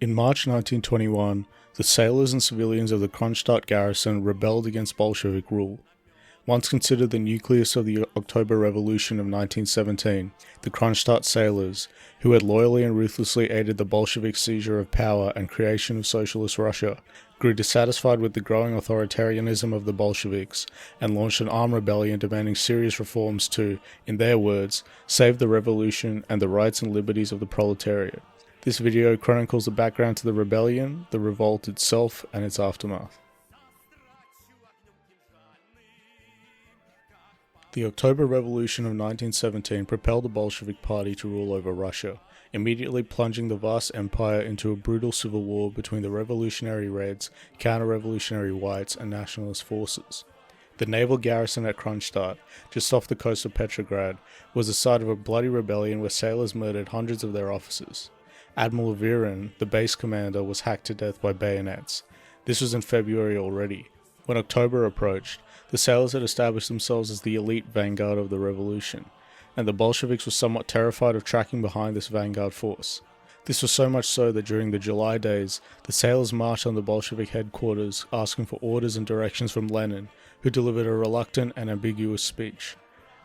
In March 1921, the sailors and civilians of the Kronstadt garrison rebelled against Bolshevik rule. Once considered the nucleus of the October Revolution of 1917, the Kronstadt sailors, who had loyally and ruthlessly aided the Bolshevik seizure of power and creation of socialist Russia, grew dissatisfied with the growing authoritarianism of the Bolsheviks and launched an armed rebellion demanding serious reforms to, in their words, save the revolution and the rights and liberties of the proletariat. This video chronicles the background to the rebellion, the revolt itself, and its aftermath. The October Revolution of 1917 propelled the Bolshevik Party to rule over Russia, immediately plunging the vast empire into a brutal civil war between the revolutionary Reds, counter-revolutionary Whites, and nationalist forces. The naval garrison at Kronstadt, just off the coast of Petrograd, was the site of a bloody rebellion where sailors murdered hundreds of their officers. Admiral Viren, the base commander, was hacked to death by bayonets. This was in February already. When October approached, the sailors had established themselves as the elite vanguard of the revolution, and the Bolsheviks were somewhat terrified of tracking behind this vanguard force. This was so much so that during the July days, the sailors marched on the Bolshevik headquarters asking for orders and directions from Lenin, who delivered a reluctant and ambiguous speech.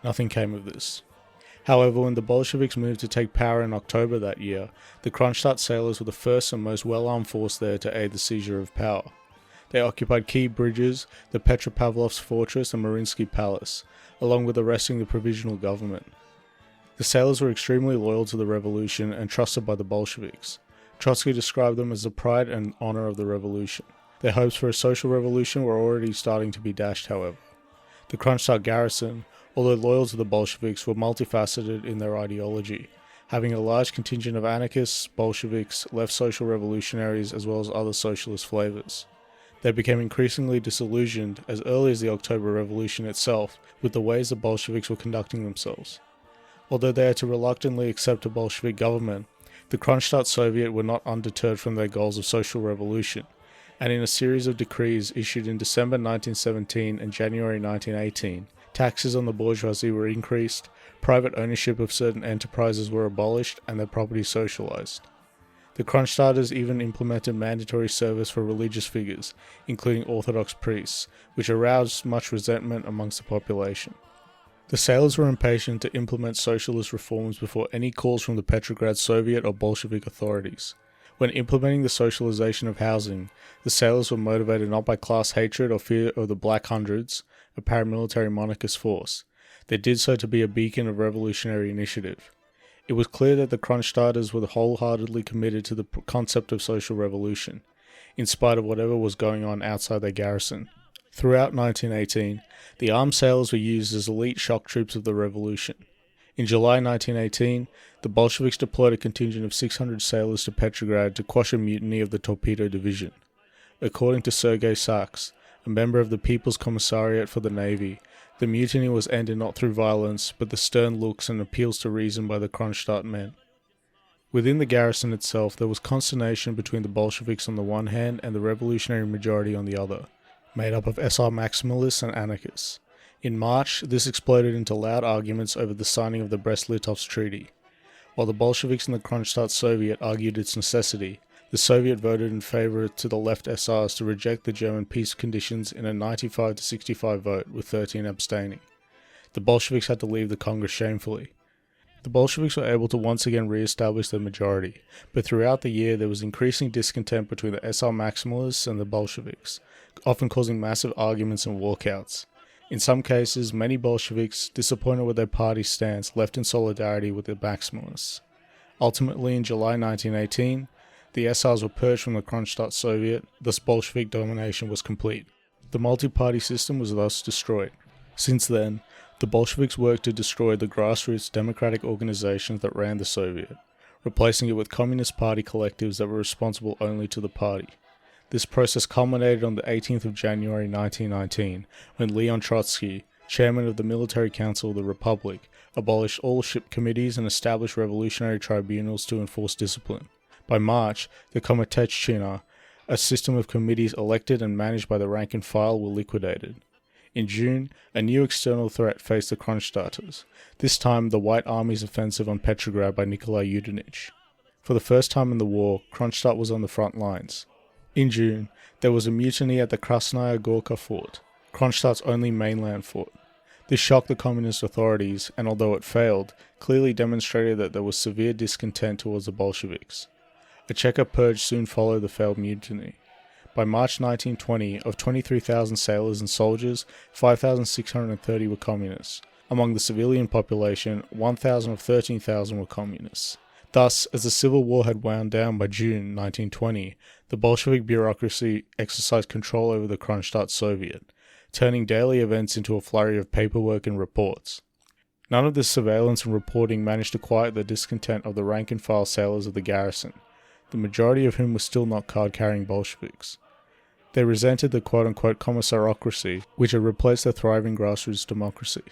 Nothing came of this. However, when the Bolsheviks moved to take power in October that year, the Kronstadt sailors were the first and most well-armed force there to aid the seizure of power. They occupied key bridges, the Petropavlovsk fortress and Mariinsky Palace, along with arresting the provisional government. The sailors were extremely loyal to the revolution and trusted by the Bolsheviks. Trotsky described them as the pride and honor of the revolution. Their hopes for a social revolution were already starting to be dashed, however. The Kronstadt garrison, although loyal to the Bolsheviks, were multifaceted in their ideology, having a large contingent of anarchists, Bolsheviks, left social revolutionaries, as well as other socialist flavors. They became increasingly disillusioned as early as the October Revolution itself with the ways the Bolsheviks were conducting themselves. Although they had to reluctantly accept a Bolshevik government, the Kronstadt Soviet were not undeterred from their goals of social revolution, and in a series of decrees issued in December 1917 and January 1918, taxes on the bourgeoisie were increased, private ownership of certain enterprises were abolished, and their property socialized. The Kronstadters even implemented mandatory service for religious figures, including Orthodox priests, which aroused much resentment amongst the population. The sailors were impatient to implement socialist reforms before any calls from the Petrograd Soviet or Bolshevik authorities. When implementing the socialization of housing, the sailors were motivated not by class hatred or fear of the Black Hundreds, a paramilitary monarchist force. They did so to be a beacon of revolutionary initiative. It was clear that the Kronstadters were wholeheartedly committed to the concept of social revolution, in spite of whatever was going on outside their garrison. Throughout 1918, the armed sailors were used as elite shock troops of the revolution. In July 1918, the Bolsheviks deployed a contingent of 600 sailors to Petrograd to quash a mutiny of the Torpedo Division. According to Sergei Sachs, a member of the People's Commissariat for the Navy, the mutiny was ended not through violence, but the stern looks and appeals to reason by the Kronstadt men. Within the garrison itself, there was consternation between the Bolsheviks on the one hand and the revolutionary majority on the other, made up of SR maximalists and anarchists. In March, this exploded into loud arguments over the signing of the Brest-Litovsk Treaty. While the Bolsheviks and the Kronstadt Soviet argued its necessity, the Soviet voted in favor to the left SRs to reject the German peace conditions in a 95 to 65 vote, with 13 abstaining. The Bolsheviks had to leave the Congress shamefully. The Bolsheviks were able to once again re-establish their majority, but throughout the year there was increasing discontent between the SR maximalists and the Bolsheviks, often causing massive arguments and walkouts. In some cases, many Bolsheviks, disappointed with their party's stance, left in solidarity with the maximalists. Ultimately, in July 1918, the SRs were purged from the Kronstadt Soviet, thus Bolshevik domination was complete. The multi-party system was thus destroyed. Since then, the Bolsheviks worked to destroy the grassroots democratic organizations that ran the Soviet, replacing it with Communist Party collectives that were responsible only to the party. This process culminated on the 18th of January 1919, when Leon Trotsky, chairman of the Military Council of the Republic, abolished all ship committees and established revolutionary tribunals to enforce discipline. By March, the Komitetchina, a system of committees elected and managed by the rank and file, were liquidated. In June, a new external threat faced the Kronstadters, this time the White Army's offensive on Petrograd by Nikolai Yudenich. For the first time in the war, Kronstadt was on the front lines. In June, there was a mutiny at the Krasnaya Gorka fort, Kronstadt's only mainland fort. This shocked the communist authorities, and although it failed, clearly demonstrated that there was severe discontent towards the Bolsheviks. A Cheka purge soon followed the failed mutiny. By March 1920, of 23,000 sailors and soldiers, 5,630 were communists. Among the civilian population, 1,000 of 13,000 were communists. Thus, as the civil war had wound down by June 1920, the Bolshevik bureaucracy exercised control over the Kronstadt Soviet, turning daily events into a flurry of paperwork and reports. None of this surveillance and reporting managed to quiet the discontent of the rank-and-file sailors of the garrison, the majority of whom were still not card-carrying Bolsheviks. They resented the quote-unquote commissarocracy, which had replaced their thriving grassroots democracy.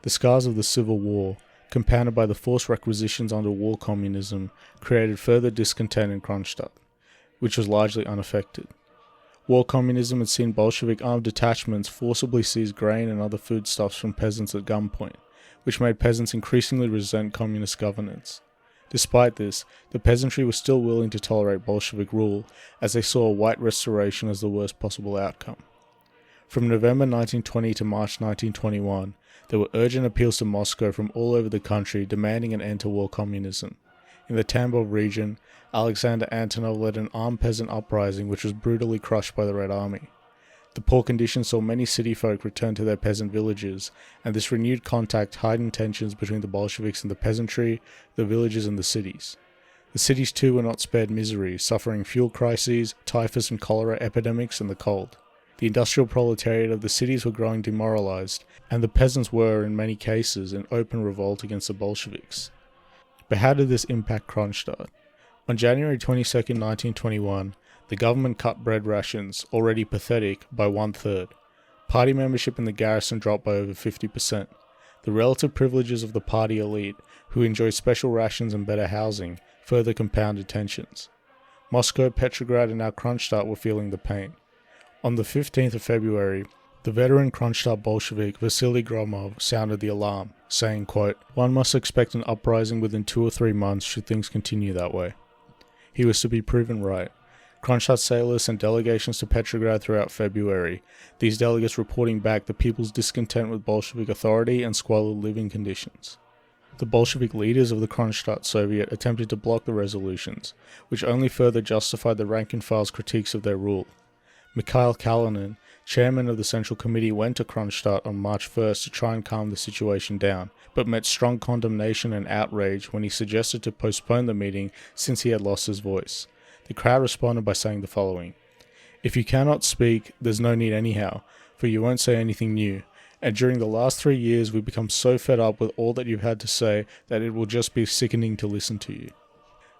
The scars of the Civil War, compounded by the forced requisitions under war communism, created further discontent in Kronstadt, which was largely unaffected. War communism had seen Bolshevik armed detachments forcibly seize grain and other foodstuffs from peasants at gunpoint, which made peasants increasingly resent communist governance. Despite this, the peasantry was still willing to tolerate Bolshevik rule, as they saw a white restoration as the worst possible outcome. From November 1920 to March 1921, there were urgent appeals to Moscow from all over the country demanding an end to war communism. In the Tambov region, Alexander Antonov led an armed peasant uprising which was brutally crushed by the Red Army. The poor conditions saw many city folk return to their peasant villages, and this renewed contact heightened tensions between the Bolsheviks and the peasantry, the villages and the cities. The cities too were not spared misery, suffering fuel crises, typhus and cholera epidemics, and the cold. The industrial proletariat of the cities were growing demoralized, and the peasants were, in many cases, in open revolt against the Bolsheviks. But how did this impact Kronstadt? On January 22, 1921, the government cut bread rations, already pathetic, by 1/3. Party membership in the garrison dropped by over 50%. The relative privileges of the party elite, who enjoyed special rations and better housing, further compounded tensions. Moscow, Petrograd, and now Kronstadt were feeling the pain. On the 15th of February, the veteran Kronstadt Bolshevik Vasily Gromov sounded the alarm, saying, quote, "One must expect an uprising within 2 or 3 months should things continue that way." He was to be proven right. Kronstadt sailors sent delegations to Petrograd throughout February, these delegates reporting back the people's discontent with Bolshevik authority and squalid living conditions. The Bolshevik leaders of the Kronstadt Soviet attempted to block the resolutions, which only further justified the rank-and-file's critiques of their rule. Mikhail Kalinin, chairman of the Central Committee, went to Kronstadt on March 1st to try and calm the situation down, but met strong condemnation and outrage when he suggested to postpone the meeting since he had lost his voice. The crowd responded by saying the following: "If you cannot speak, there's no need anyhow, for you won't say anything new, and during the last 3 years we've become so fed up with all that you've had to say that it will just be sickening to listen to you."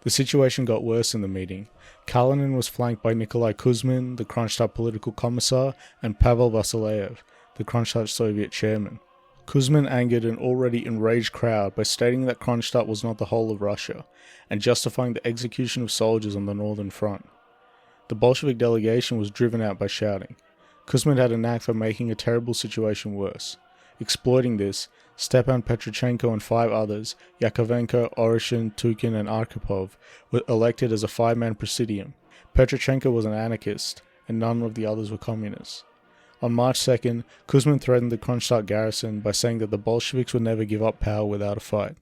The situation got worse in the meeting. Kalinin was flanked by Nikolai Kuzmin, the Kronstadt political commissar, and Pavel Vasilev, the Kronstadt Soviet chairman. Kuzmin angered an already enraged crowd by stating that Kronstadt was not the whole of Russia, and justifying the execution of soldiers on the northern front. The Bolshevik delegation was driven out by shouting. Kuzmin had a knack for making a terrible situation worse. Exploiting this, Stepan Petrochenko and 5 others, Yakovenko, Oreshin, Tukin, and Arkhipov, were elected as a 5-man presidium. Petrochenko was an anarchist, and none of the others were communists. On March 2nd, Kuzmin threatened the Kronstadt garrison by saying that the Bolsheviks would never give up power without a fight.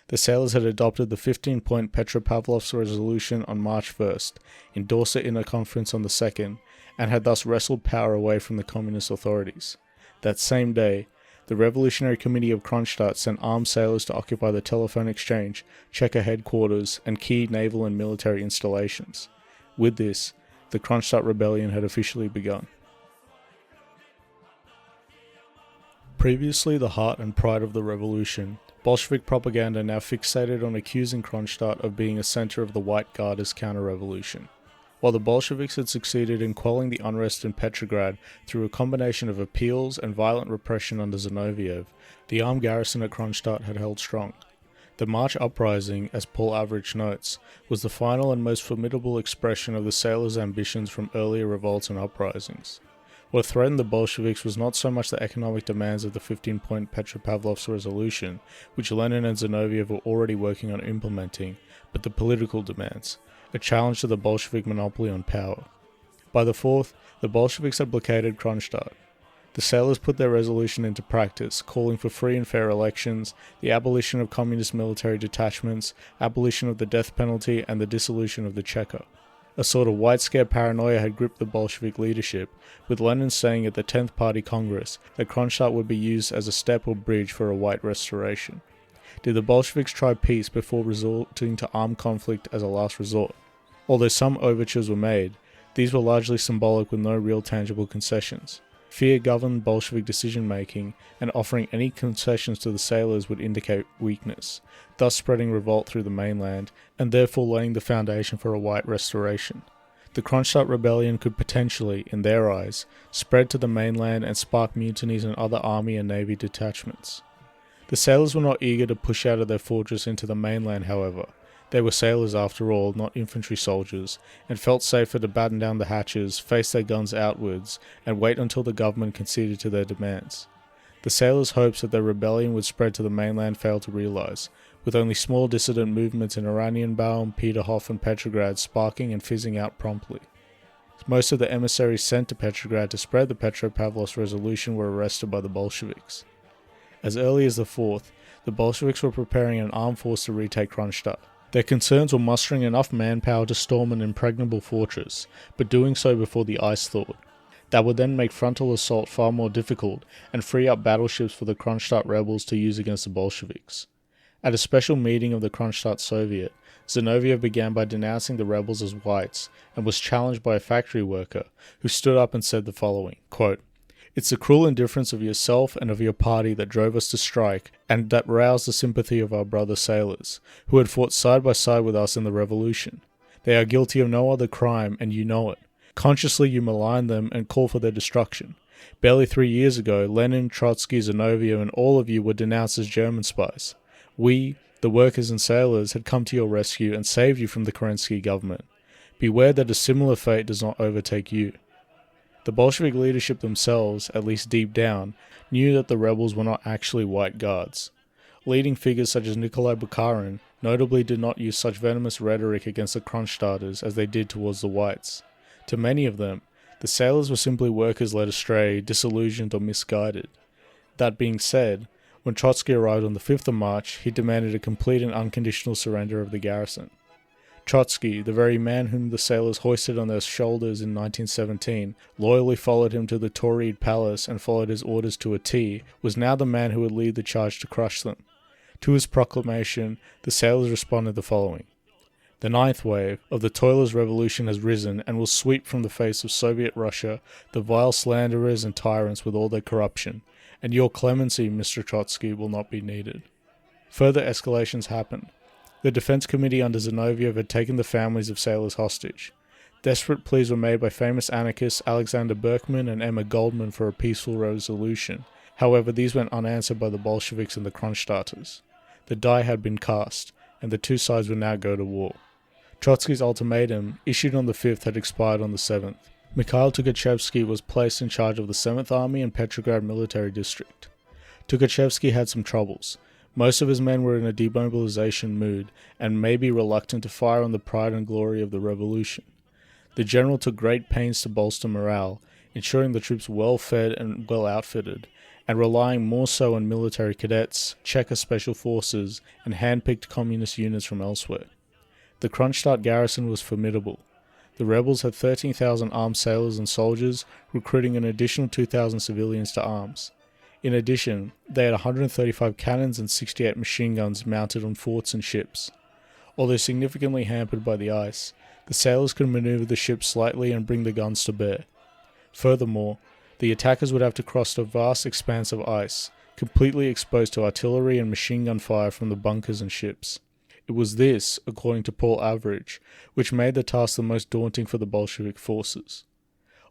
The sailors had adopted the 15-point Petropavlovsk resolution on March 1st, endorsed it in a conference on the 2nd, and had thus wrestled power away from the communist authorities. That same day, the Revolutionary Committee of Kronstadt sent armed sailors to occupy the telephone exchange, Cheka headquarters, and key naval and military installations. With this, the Kronstadt rebellion had officially begun. Previously the heart and pride of the revolution, Bolshevik propaganda now fixated on accusing Kronstadt of being a center of the White Guardist counter-revolution. While the Bolsheviks had succeeded in quelling the unrest in Petrograd through a combination of appeals and violent repression under Zinoviev, the armed garrison at Kronstadt had held strong. The March uprising, as Paul Average notes, was the final and most formidable expression of the sailors' ambitions from earlier revolts and uprisings. What threatened the Bolsheviks was not so much the economic demands of the 15-point Petropavlovsk resolution, which Lenin and Zinoviev were already working on implementing, but the political demands, a challenge to the Bolshevik monopoly on power. By the 4th, the Bolsheviks had blockaded Kronstadt. The sailors put their resolution into practice, calling for free and fair elections, the abolition of communist military detachments, abolition of the death penalty, and the dissolution of the Cheka. A sort of white scare paranoia had gripped the Bolshevik leadership, with Lenin saying at the 10th Party Congress that Kronstadt would be used as a step or bridge for a white restoration. Did the Bolsheviks try peace before resorting to armed conflict as a last resort? Although some overtures were made, these were largely symbolic with no real tangible concessions. Fear governed Bolshevik decision-making, and offering any concessions to the sailors would indicate weakness, thus spreading revolt through the mainland, and therefore laying the foundation for a white restoration. The Kronstadt rebellion could potentially, in their eyes, spread to the mainland and spark mutinies in other army and navy detachments. The sailors were not eager to push out of their fortress into the mainland, however. They were sailors after all, not infantry soldiers, and felt safer to batten down the hatches, face their guns outwards, and wait until the government conceded to their demands. The sailors' hopes that their rebellion would spread to the mainland failed to realize, with only small dissident movements in Oranienbaum, Peterhof, and Petrograd sparking and fizzing out promptly. Most of the emissaries sent to Petrograd to spread the Petropavlovsk resolution were arrested by the Bolsheviks. As early as the 4th, the Bolsheviks were preparing an armed force to retake Kronstadt. Their concerns were mustering enough manpower to storm an impregnable fortress, but doing so before the ice thawed. That would then make frontal assault far more difficult and free up battleships for the Kronstadt rebels to use against the Bolsheviks. At a special meeting of the Kronstadt Soviet, Zinoviev began by denouncing the rebels as whites and was challenged by a factory worker who stood up and said the following, quote, "It's the cruel indifference of yourself and of your party that drove us to strike and that roused the sympathy of our brother sailors, who had fought side by side with us in the revolution. They are guilty of no other crime, and you know it. Consciously you malign them and call for their destruction. Barely 3 years ago, Lenin, Trotsky, Zinoviev, and all of you were denounced as German spies. We, the workers and sailors, had come to your rescue and saved you from the Kerensky government. Beware that a similar fate does not overtake you." The Bolshevik leadership themselves, at least deep down, knew that the rebels were not actually white guards. Leading figures such as Nikolai Bukharin notably did not use such venomous rhetoric against the Kronstadters as they did towards the whites. To many of them, the sailors were simply workers led astray, disillusioned or misguided. That being said, when Trotsky arrived on the 5th of March, he demanded a complete and unconditional surrender of the garrison. Trotsky, the very man whom the sailors hoisted on their shoulders in 1917, loyally followed him to the Tauride Palace and followed his orders to a T, was now the man who would lead the charge to crush them. To his proclamation, the sailors responded the following: "The 9th wave of the toilers' revolution has risen and will sweep from the face of Soviet Russia the vile slanderers and tyrants with all their corruption, and your clemency, Mr. Trotsky, will not be needed." Further escalations happened. The Defense Committee under Zinoviev had taken the families of sailors hostage. Desperate pleas were made by famous anarchists Alexander Berkman and Emma Goldman for a peaceful resolution. However, these went unanswered by the Bolsheviks and the Kronstadters. The die had been cast, and the two sides would now go to war. Trotsky's ultimatum, issued on the 5th, had expired on the 7th. Mikhail Tukhachevsky was placed in charge of the 7th Army and Petrograd Military District. Tukhachevsky had some troubles. Most of his men were in a demobilization mood and may be reluctant to fire on the pride and glory of the revolution. The general took great pains to bolster morale, ensuring the troops well fed and well outfitted, and relying more so on military cadets, Cheka special forces, and hand-picked communist units from elsewhere. The Kronstadt garrison was formidable. The rebels had 13,000 armed sailors and soldiers, recruiting an additional 2,000 civilians to arms. In addition, they had 135 cannons and 68 machine guns mounted on forts and ships. Although significantly hampered by the ice, the sailors could maneuver the ships slightly and bring the guns to bear. Furthermore, the attackers would have to cross a vast expanse of ice, completely exposed to artillery and machine gun fire from the bunkers and ships. It was this, according to Paul Average, which made the task the most daunting for the Bolshevik forces.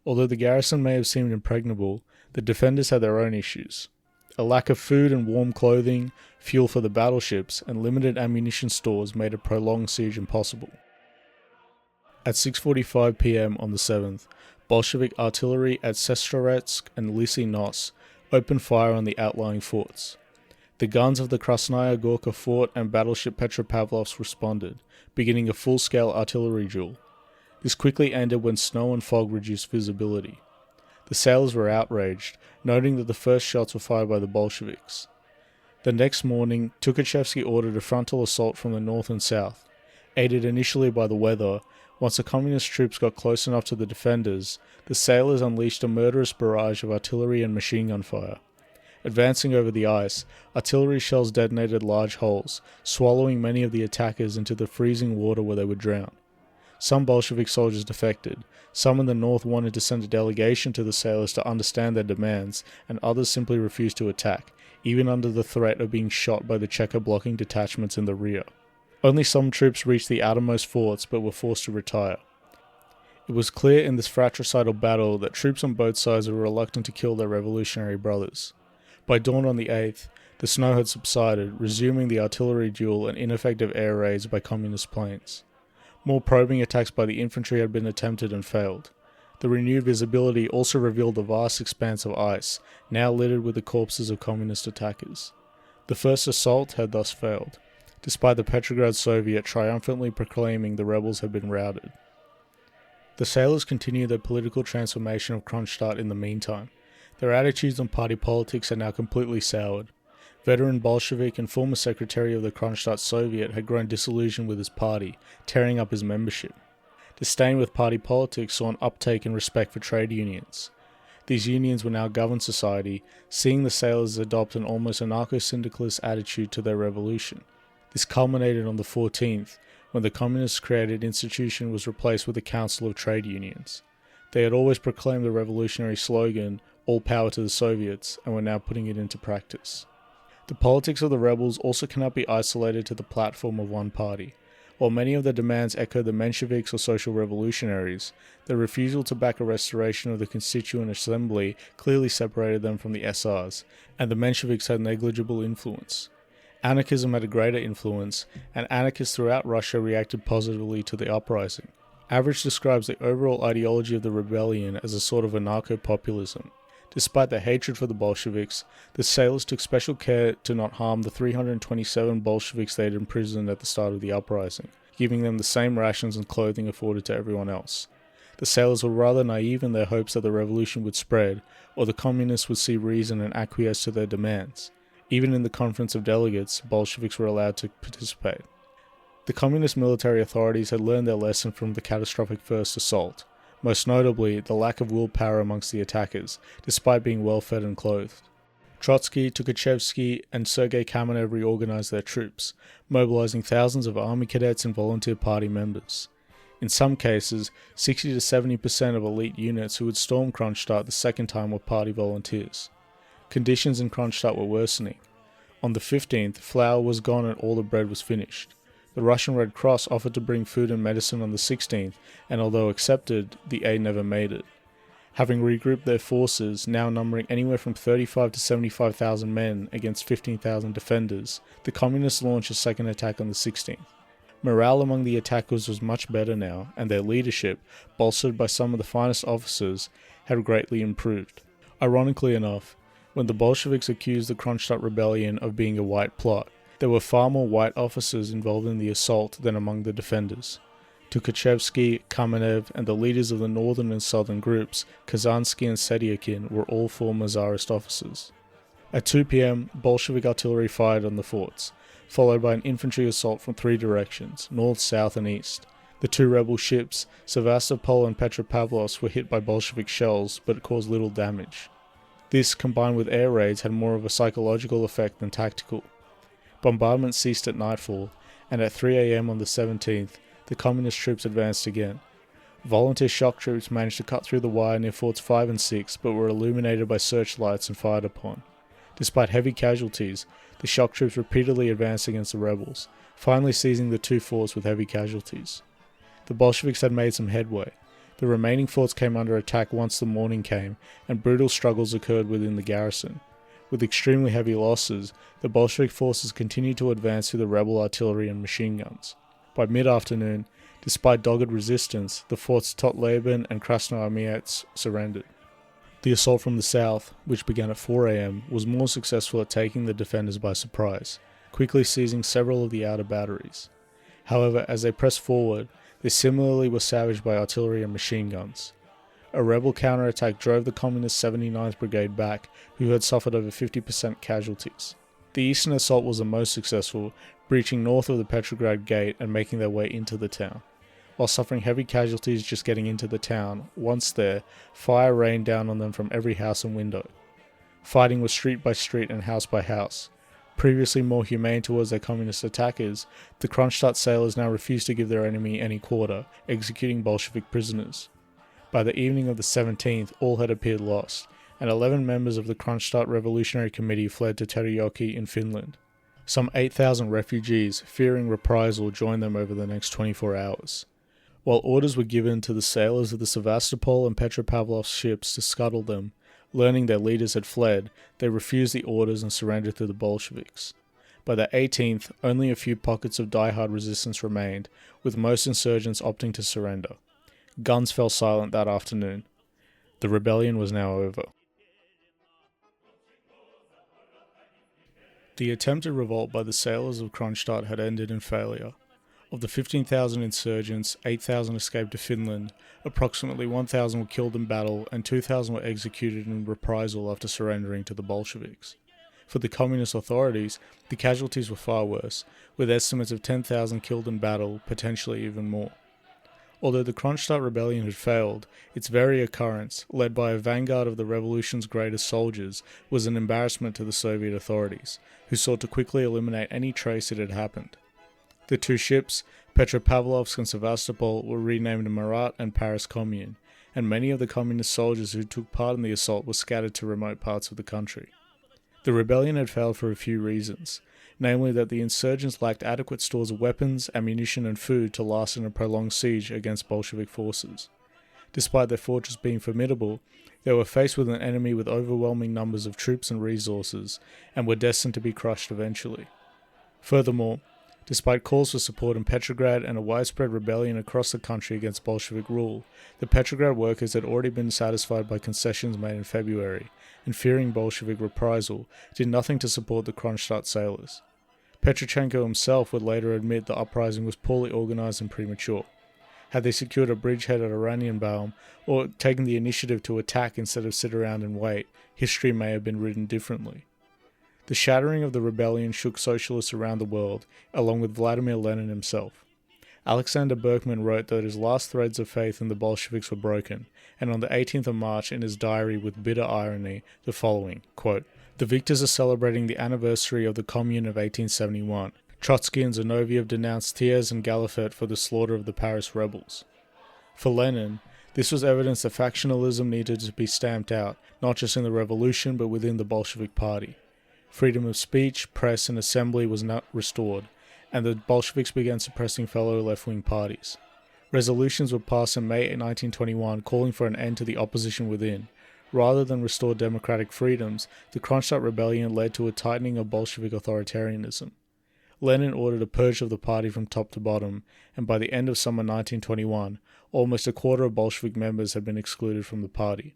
Although the garrison may have seemed impregnable, the defenders had their own issues. A lack of food and warm clothing, fuel for the battleships, and limited ammunition stores made a prolonged siege impossible. At 6:45 p.m. on the 7th, Bolshevik artillery at Sestroretsk and Lysy Nos opened fire on the outlying forts. The guns of the Krasnaya Gorka fort and battleship Petropavlovsk responded, beginning a full-scale artillery duel. This quickly ended when snow and fog reduced visibility. The sailors were outraged, noting that the first shots were fired by the Bolsheviks. The next morning, Tukhachevsky ordered a frontal assault from the north and south. Aided initially by the weather, once the communist troops got close enough to the defenders, the sailors unleashed a murderous barrage of artillery and machine gun fire. Advancing over the ice, artillery shells detonated large holes, swallowing many of the attackers into the freezing water where they would drown. Some Bolshevik soldiers defected, some in the north wanted to send a delegation to the sailors to understand their demands, and others simply refused to attack, even under the threat of being shot by the Cheka-blocking detachments in the rear. Only some troops reached the outermost forts but were forced to retire. It was clear in this fratricidal battle that troops on both sides were reluctant to kill their revolutionary brothers. By dawn on the 8th, the snow had subsided, resuming the artillery duel and ineffective air raids by communist planes. More probing attacks by the infantry had been attempted and failed. The renewed visibility also revealed the vast expanse of ice, now littered with the corpses of communist attackers. The first assault had thus failed, despite the Petrograd Soviet triumphantly proclaiming the rebels had been routed. The sailors continued their political transformation of Kronstadt in the meantime. Their attitudes on party politics had now completely soured. Veteran Bolshevik and former secretary of the Kronstadt Soviet had grown disillusioned with his party, tearing up his membership. Disdain with party politics saw an uptake in respect for trade unions. These unions would now govern society, seeing the sailors adopt an almost anarcho-syndicalist attitude to their revolution. This culminated on the 14th, when the communist created institution was replaced with a council of trade unions. They had always proclaimed the revolutionary slogan, "All power to the Soviets," and were now putting it into practice. The politics of the rebels also cannot be isolated to the platform of one party. While many of their demands echoed the Bolsheviks or social revolutionaries, their refusal to back a restoration of the Constituent Assembly clearly separated them from the SRs, and the Bolsheviks had negligible influence. Anarchism had a greater influence, and anarchists throughout Russia reacted positively to the uprising. Average describes the overall ideology of the rebellion as a sort of anarcho-populism. Despite their hatred for the Bolsheviks, the sailors took special care to not harm the 327 Bolsheviks they had imprisoned at the start of the uprising, giving them the same rations and clothing afforded to everyone else. The sailors were rather naive in their hopes that the revolution would spread, or the communists would see reason and acquiesce to their demands. Even in the conference of delegates, Bolsheviks were allowed to participate. The communist military authorities had learned their lesson from the catastrophic first assault. Most notably, the lack of willpower amongst the attackers, despite being well-fed and clothed. Trotsky, Tukhachevsky, and Sergei Kamenev reorganized their troops, mobilizing thousands of army cadets and volunteer party members. In some cases, 60 to 70% of elite units who would storm Kronstadt the second time were party volunteers. Conditions in Kronstadt were worsening. On the 15th, flour was gone and all the bread was finished. The Russian Red Cross offered to bring food and medicine on the 16th, and although accepted, the aid never made it. Having regrouped their forces, now numbering anywhere from 35 to 75,000 men against 15,000 defenders, the communists launched a second attack on the 16th. Morale among the attackers was much better now, and their leadership, bolstered by some of the finest officers, had greatly improved. Ironically enough, when the Bolsheviks accused the Kronstadt rebellion of being a white plot, there were far more white officers involved in the assault than among the defenders. Tukhachevsky, Kamenev, and the leaders of the northern and southern groups, Kazansky and Sedyakin, were all former Tsarist officers. At 2 p.m, Bolshevik artillery fired on the forts, followed by an infantry assault from 3 directions, north, south, and east. The 2 rebel ships, Sevastopol and Petropavlovsk, were hit by Bolshevik shells, but caused little damage. This, combined with air raids, had more of a psychological effect than tactical. Bombardment ceased at nightfall, and at 3 a.m. on the 17th, the communist troops advanced again. Volunteer shock troops managed to cut through the wire near forts 5 and 6, but were illuminated by searchlights and fired upon. Despite heavy casualties, the shock troops repeatedly advanced against the rebels, finally seizing the 2 forts with heavy casualties. The Bolsheviks had made some headway. The remaining forts came under attack once the morning came, and brutal struggles occurred within the garrison. With extremely heavy losses, the Bolshevik forces continued to advance through the rebel artillery and machine guns. By mid-afternoon, despite dogged resistance, the forts Totleben and Krasnoarmeyets surrendered. The assault from the south, which began at 4 a.m, was more successful at taking the defenders by surprise, quickly seizing several of the outer batteries. However, as they pressed forward, they similarly were savaged by artillery and machine guns. A rebel counterattack drove the Communist 79th Brigade back, who had suffered over 50% casualties. The eastern assault was the most successful, breaching north of the Petrograd Gate and making their way into the town. While suffering heavy casualties just getting into the town, once there, fire rained down on them from every house and window. Fighting was street by street and house by house. Previously more humane towards their communist attackers, the Kronstadt sailors now refused to give their enemy any quarter, executing Bolshevik prisoners. By the evening of the 17th, all had appeared lost, and 11 members of the Kronstadt Revolutionary Committee fled to Terijoki in Finland. Some 8,000 refugees, fearing reprisal, joined them over the next 24 hours. While orders were given to the sailors of the Sevastopol and Petropavlovsk ships to scuttle them, learning their leaders had fled, they refused the orders and surrendered to the Bolsheviks. By the 18th, only a few pockets of die-hard resistance remained, with most insurgents opting to surrender. Guns fell silent that afternoon. The rebellion was now over. The attempted revolt by the sailors of Kronstadt had ended in failure. Of the 15,000 insurgents, 8,000 escaped to Finland, approximately 1,000 were killed in battle, and 2,000 were executed in reprisal after surrendering to the Bolsheviks. For the communist authorities, the casualties were far worse, with estimates of 10,000 killed in battle, potentially even more. Although the Kronstadt rebellion had failed, its very occurrence, led by a vanguard of the revolution's greatest soldiers, was an embarrassment to the Soviet authorities, who sought to quickly eliminate any trace it had happened. The two ships, Petropavlovsk and Sevastopol, were renamed Marat and Paris Commune, and many of the communist soldiers who took part in the assault were scattered to remote parts of the country. The rebellion had failed for a few reasons, namely that the insurgents lacked adequate stores of weapons, ammunition and food to last in a prolonged siege against Bolshevik forces. Despite their fortress being formidable, they were faced with an enemy with overwhelming numbers of troops and resources, and were destined to be crushed eventually. Furthermore, despite calls for support in Petrograd and a widespread rebellion across the country against Bolshevik rule, the Petrograd workers had already been satisfied by concessions made in February, and fearing Bolshevik reprisal, did nothing to support the Kronstadt sailors. Petrochenko himself would later admit the uprising was poorly organized and premature. Had they secured a bridgehead at Oranienbaum, or taken the initiative to attack instead of sit around and wait, history may have been written differently. The shattering of the rebellion shook socialists around the world, along with Vladimir Lenin himself. Alexander Berkman wrote that his last threads of faith in the Bolsheviks were broken, and on the 18th of March in his diary with bitter irony, the following, quote, "The victors are celebrating the anniversary of the Commune of 1871. Trotsky and Zinoviev denounced Thiers and Galifet for the slaughter of the Paris rebels." For Lenin, this was evidence that factionalism needed to be stamped out, not just in the revolution but within the Bolshevik party. Freedom of speech, press, and assembly was not restored, and the Bolsheviks began suppressing fellow left-wing parties. Resolutions were passed in May 1921 calling for an end to the opposition within. Rather than restore democratic freedoms, the Kronstadt rebellion led to a tightening of Bolshevik authoritarianism. Lenin ordered a purge of the party from top to bottom, and by the end of summer 1921, almost a quarter of Bolshevik members had been excluded from the party.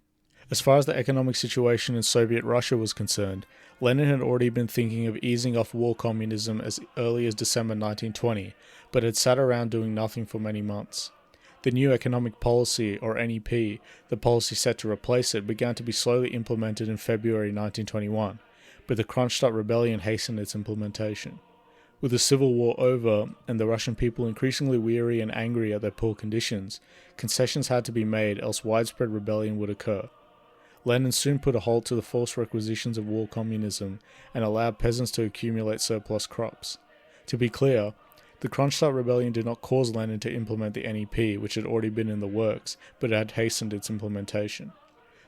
As far as the economic situation in Soviet Russia was concerned, Lenin had already been thinking of easing off war communism as early as December 1920, but had sat around doing nothing for many months. The new economic policy, or NEP, the policy set to replace it, began to be slowly implemented in February 1921, but the Kronstadt rebellion hastened its implementation. With the civil war over, and the Russian people increasingly weary and angry at their poor conditions, concessions had to be made, else widespread rebellion would occur. Lenin soon put a halt to the forced requisitions of war communism and allowed peasants to accumulate surplus crops. To be clear, the Kronstadt rebellion did not cause Lenin to implement the NEP, which had already been in the works, but had hastened its implementation.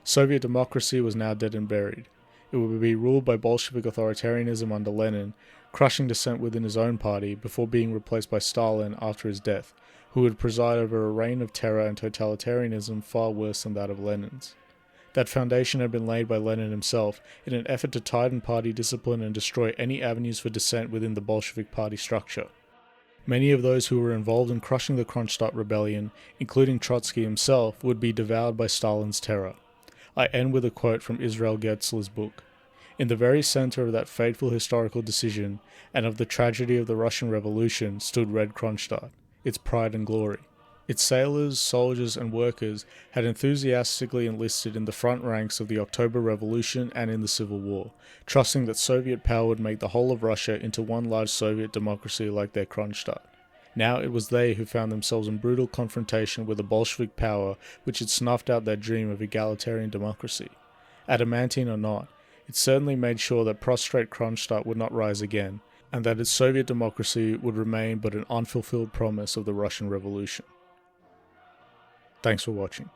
Soviet democracy was now dead and buried. It would be ruled by Bolshevik authoritarianism under Lenin, crushing dissent within his own party before being replaced by Stalin after his death, who would preside over a reign of terror and totalitarianism far worse than that of Lenin's. That foundation had been laid by Lenin himself in an effort to tighten party discipline and destroy any avenues for dissent within the Bolshevik party structure. Many of those who were involved in crushing the Kronstadt rebellion, including Trotsky himself, would be devoured by Stalin's terror. I end with a quote from Israel Getzler's book. In the very center of that fateful historical decision and of the tragedy of the Russian Revolution stood Red Kronstadt, its pride and glory. Its sailors, soldiers, and workers had enthusiastically enlisted in the front ranks of the October Revolution and in the Civil War, trusting that Soviet power would make the whole of Russia into one large Soviet democracy like their Kronstadt. Now it was they who found themselves in brutal confrontation with a Bolshevik power which had snuffed out their dream of egalitarian democracy. Adamantine or not, it certainly made sure that prostrate Kronstadt would not rise again, and that its Soviet democracy would remain but an unfulfilled promise of the Russian Revolution. Thanks for watching.